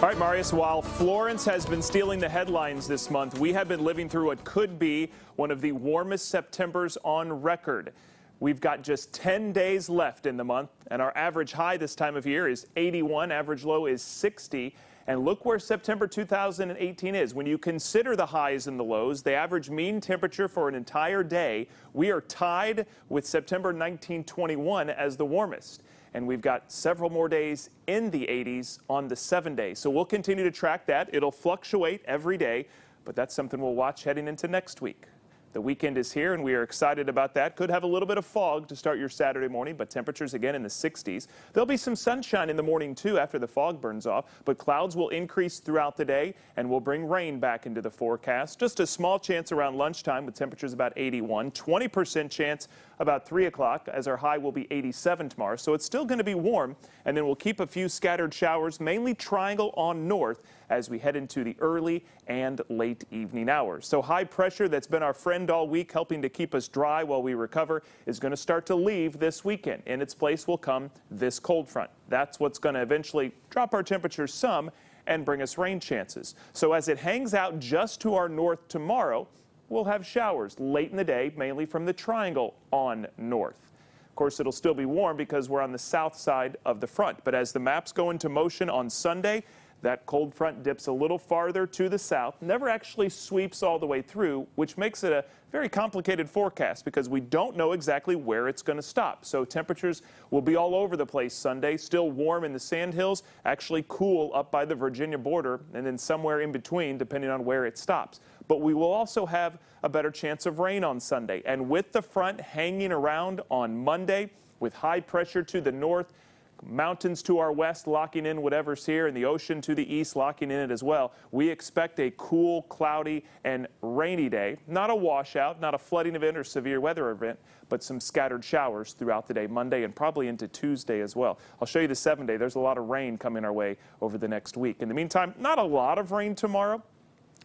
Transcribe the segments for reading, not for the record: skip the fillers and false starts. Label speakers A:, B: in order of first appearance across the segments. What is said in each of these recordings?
A: All right, Marius, while Florence has been stealing the headlines this month, we have been living through what could be one of the warmest Septembers on record. We've got just 10 days left in the month, and our average high this time of year is 81, average low is 60. And look where September 2018 is. When you consider the highs and the lows, the average mean temperature for an entire day, we are tied with September 1921 as the warmest. And we've got several more days in the 80s on the 7 days. So we'll continue to track that. It'll fluctuate every day, but that's something we'll watch heading into next week. The weekend is here, and we are excited about that. Could have a little bit of fog to start your Saturday morning, but temperatures again in the 60s. There'll be some sunshine in the morning, too, after the fog burns off, but clouds will increase throughout the day, and will bring rain back into the forecast. Just a small chance around lunchtime with temperatures about 81, 20% chance about 3 o'clock, as our high will be 87 tomorrow. So it's still going to be warm, and then we'll keep a few scattered showers, mainly triangle on north, as we head into the early and late evening hours. So high pressure that's been our friend all week, helping to keep us dry while we recover, is going to start to leave this weekend. In its place will come this cold front. That's what's going to eventually drop our temperatures some and bring us rain chances. So as it hangs out just to our north tomorrow, we'll have showers late in the day, mainly from the triangle on north. Of course, it'll still be warm because we're on the south side of the front. But as the maps go into motion on Sunday, that cold front dips a little farther to the south, never actually sweeps all the way through, which makes it a very complicated forecast because we don't know exactly where it's going to stop. So temperatures will be all over the place Sunday, still warm in the Sandhills, actually cool up by the Virginia border, and then somewhere in between depending on where it stops. But we will also have a better chance of rain on Sunday. And with the front hanging around on Monday, with high pressure to the north, mountains to our west locking in whatever's here, and the ocean to the east locking in it as well, we expect a cool, cloudy, and rainy day. Not a washout, not a flooding event or severe weather event, but some scattered showers throughout the day, Monday and probably into Tuesday as well. I'll show you the 7-day. There's a lot of rain coming our way over the next week. In the meantime, not a lot of rain tomorrow.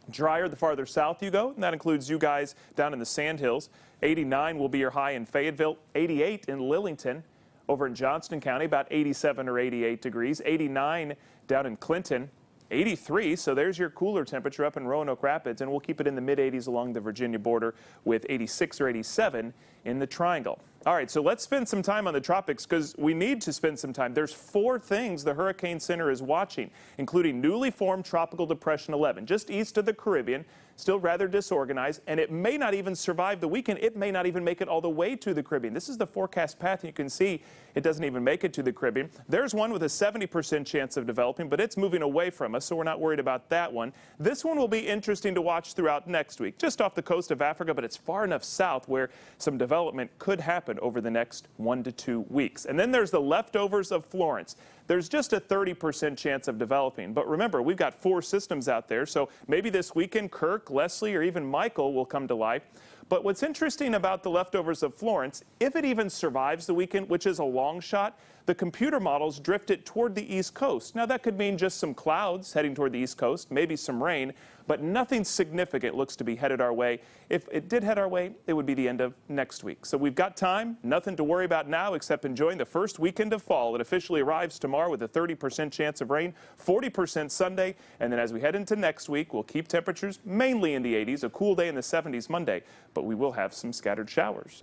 A: Drier the farther south you go, and that includes you guys down in the Sandhills. 89 will be your high in Fayetteville, 88 in Lillington. Over in Johnston County, about 87 or 88 degrees, 89 down in Clinton, 83, so there's your cooler temperature up in Roanoke Rapids, and we'll keep it in the mid-80s along the Virginia border with 86 or 87 in the Triangle. All right, so let's spend some time on the tropics because we need to spend some time. There's 4 things the Hurricane Center is watching, including newly formed Tropical Depression 11, just east of the Caribbean, still rather disorganized, and it may not even survive the weekend. It may not even make it all the way to the Caribbean. This is the forecast path, and you can see it doesn't even make it to the Caribbean. There's one with a 70% chance of developing, but it's moving away from us, so we're not worried about that one. This one will be interesting to watch throughout next week, just off the coast of Africa, but it's far enough south where some development could happen over the next 1 to 2 weeks. And then there's the leftovers of Florence. There's just a 30% chance of developing. But remember, we've got 4 systems out there, so maybe this weekend Kirk, Leslie, or even Michael will come to life. But what's interesting about the leftovers of Florence, if it even survives the weekend, which is a long shot, the computer models drift it toward the east coast. Now, that could mean just some clouds heading toward the east coast, maybe some rain, but nothing significant looks to be headed our way. If it did head our way, it would be the end of next week. So we've got time, nothing to worry about now except enjoying the first weekend of fall. It officially arrives tomorrow with a 30% chance of rain, 40% Sunday, and then as we head into next week, we'll keep temperatures mainly in the 80s, a cool day in the 70s Monday, but we will have some scattered showers.